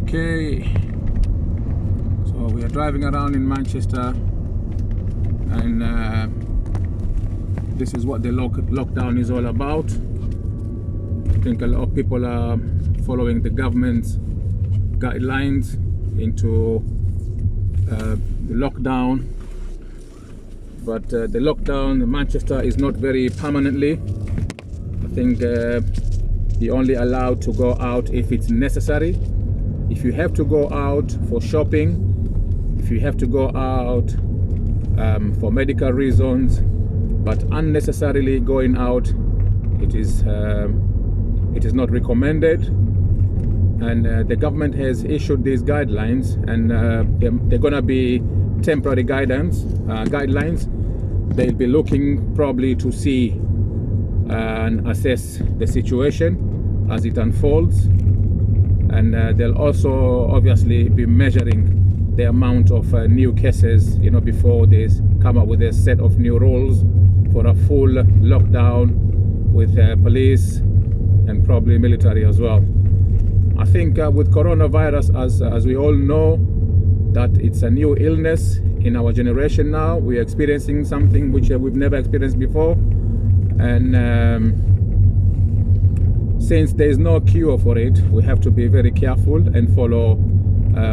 Okay, so we are driving around in Manchester, and this is what the lockdown is all about. I think a lot of people are following the government's guidelines into the lockdown, but the lockdown in Manchester is not very permanently. I think you're only allowed to go out if it's necessary. If you have to go out for shopping, if you have to go out for medical reasons, but unnecessarily going out, it is not recommended. And the government has issued these guidelines, and they're going to be temporary guidelines. They'll be looking probably to see and assess the situation as it unfolds, and they'll also obviously be measuring the amount of new cases, before they come up with a set of new rules for a full lockdown with police and probably military as well. I think with coronavirus, as we all know, that it's a new illness in our generation now. We're experiencing something which we've never experienced before, and since there is no cure for it, we have to be very careful and follow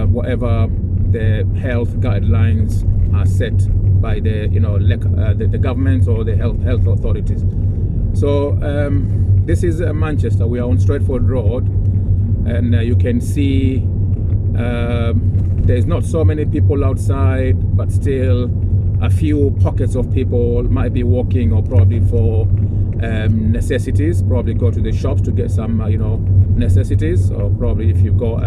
whatever the health guidelines are set by the the government or the health authorities. So this is Manchester. We are on Stratford Road, and you can see there's not so many people outside, but still a few pockets of people might be walking, or probably for necessities, probably go to the shops to get some necessities, or probably if you go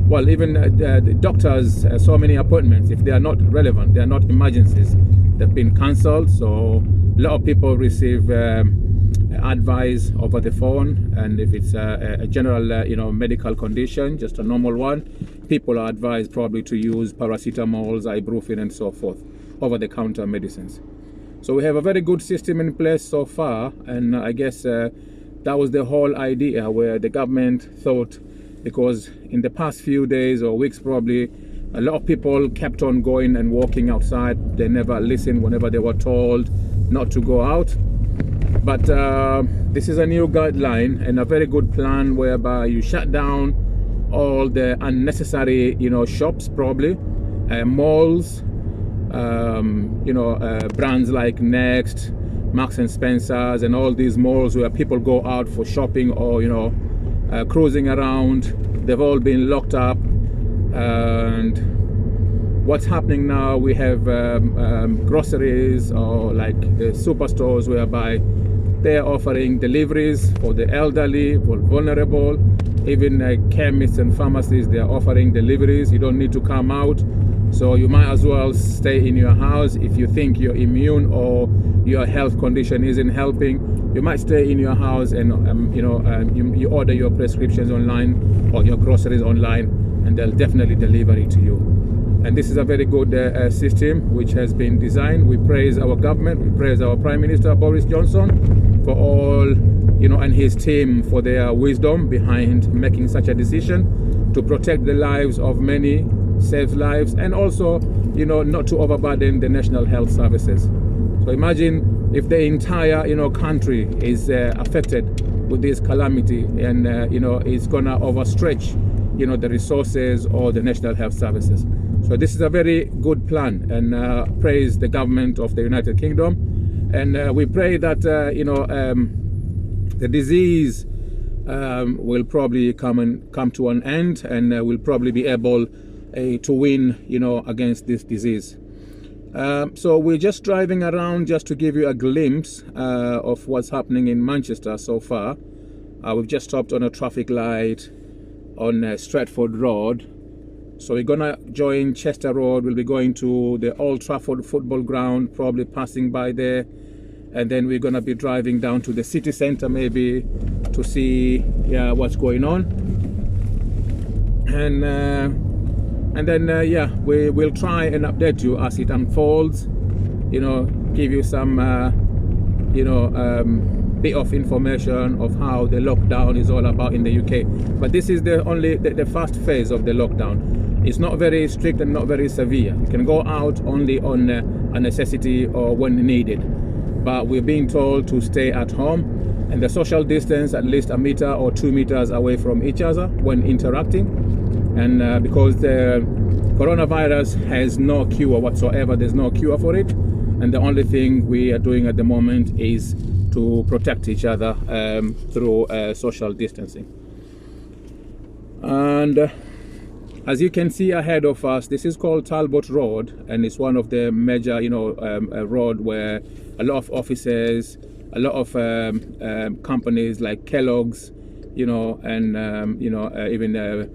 well, even the doctors, so many appointments, if they are not relevant, they are not emergencies, they've been cancelled. So a lot of people receive advice over the phone, and if it's a general medical condition, just a normal one, people are advised probably to use paracetamols, ibuprofen and so forth, over the counter medicines. So we have a very good system in place so far, and I guess that was the whole idea, where the government thought, because in the past few days or weeks probably, a lot of people kept on going and walking outside. They never listened whenever they were told not to go out. But this is a new guideline and a very good plan, whereby you shut down all the unnecessary shops, probably malls, brands like Next, Marks and Spencer's, and all these malls where people go out for shopping or cruising around. They've all been locked up. And what's happening now, we have groceries, or like the superstores, whereby they're offering deliveries for the elderly, for vulnerable. Even chemists and pharmacies, they're offering deliveries. You don't need to come out. So you might as well stay in your house. If you think you're immune or your health condition isn't helping, you might stay in your house, and you order your prescriptions online or your groceries online, and they'll definitely deliver it to you. And this is a very good system which has been designed. We praise our government, we praise our Prime Minister Boris Johnson for all, and his team for their wisdom behind making such a decision to protect the lives of many, save lives, and also, not to overburden the national health services. So imagine if the entire, country is affected with this calamity, and it's gonna overstretch, the resources or the national health services. So this is a very good plan, and praise the government of the United Kingdom, and we pray that the disease will probably come to an end, and we'll probably be able to win, against this disease. So we're just driving around just to give you a glimpse of what's happening in Manchester so far. We've just stopped on a traffic light on Stratford Road. So we're gonna join Chester Road. We'll be going to the Old Trafford football ground, probably passing by there, and then we're gonna be driving down to the city centre maybe to see what's going on, and then we will try and update you as it unfolds, give you some bit of information of how the lockdown is all about in the UK. But this is the first phase of the lockdown. It's not very strict and not very severe. You can go out only on a necessity or when needed. But we're being told to stay at home, and the social distance at least 1 meter or 2 meters away from each other when interacting. And because the coronavirus has no cure whatsoever, there's no cure for it, and the only thing we are doing at the moment is to protect each other through social distancing. And as you can see ahead of us, this is called Talbot Road, and it's one of the major, road where a lot of offices, a lot of companies like Kellogg's, and even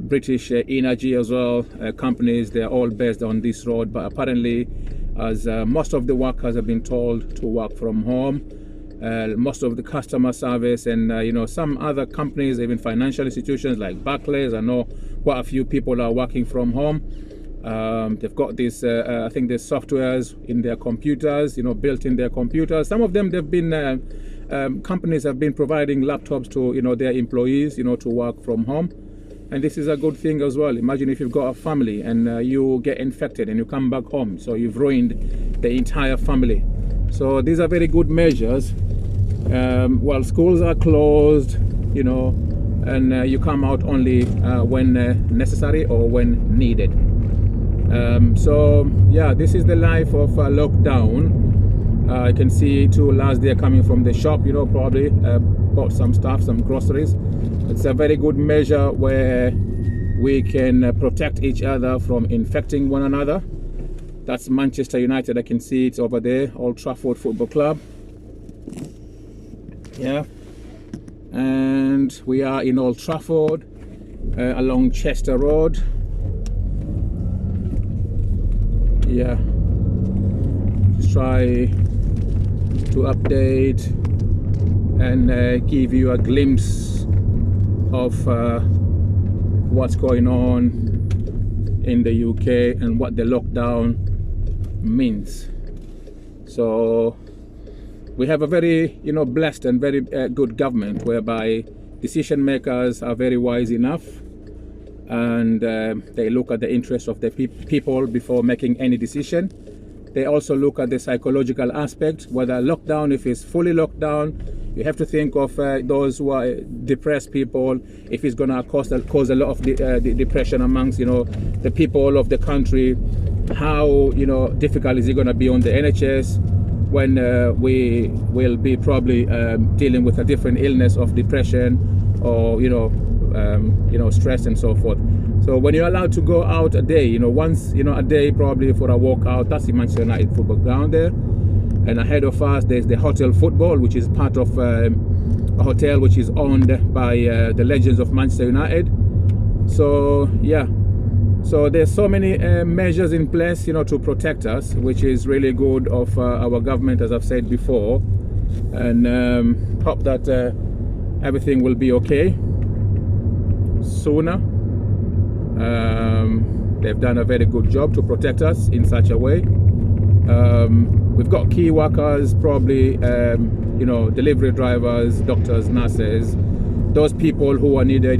British Energy as well, companies, they're all based on this road. But apparently, as most of the workers have been told to work from home, most of the customer service and some other companies, even financial institutions like Barclays, I know quite a few people are working from home. They've got this I think there's softwares in their computers, built in their computers. Some of them, they've been companies have been providing laptops to their employees to work from home. And this is a good thing as well. Imagine if you've got a family and you get infected and you come back home, so you've ruined the entire family. So these are very good measures. While schools are closed, and you come out only when necessary or when needed. So yeah, this is the life of lockdown. I can see two lads there coming from the shop, probably bought some stuff, some groceries. It's a very good measure where we can protect each other from infecting one another. That's Manchester United. I can see it's over there, Old Trafford Football Club. Yeah, and we are in Old Trafford along Chester Road. Yeah, just try to update and give you a glimpse of what's going on in the UK and what the lockdown means. So we have a very blessed and very good government, whereby decision makers are very wise enough, and they look at the interests of the people before making any decision. They also look at the psychological aspect, whether lockdown, if it's fully locked down, you have to think of those who are depressed people. If it's going to cause a lot of depression amongst the people of the country, how difficult is it going to be on the NHS when we will be probably dealing with a different illness of depression or stress and so forth. So when you're allowed to go out a day, once a day probably for a walk out, that's the Manchester United football ground there. And ahead of us, there's the Hotel Football, which is part of a hotel which is owned by the legends of Manchester United. So yeah, so there's so many measures in place, to protect us, which is really good of our government, as I've said before. And hope that everything will be okay sooner. They've done a very good job to protect us in such a way. We've got key workers, probably delivery drivers, doctors, nurses, those people who are needed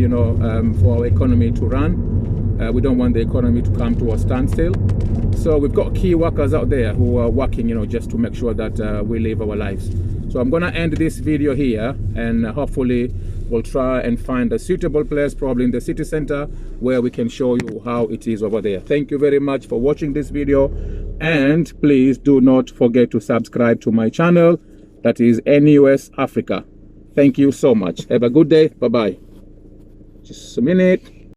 for our economy to run. We don't want the economy to come to a standstill. So we've got key workers out there who are working just to make sure that we live our lives. So I'm gonna end this video here, and hopefully we'll try and find a suitable place, probably in the city center, where we can show you how it is over there. Thank you very much for watching this video, and please do not forget to subscribe to my channel, that is NUSAFRICA. Thank you so much. Have a good day. Bye bye. Just a minute.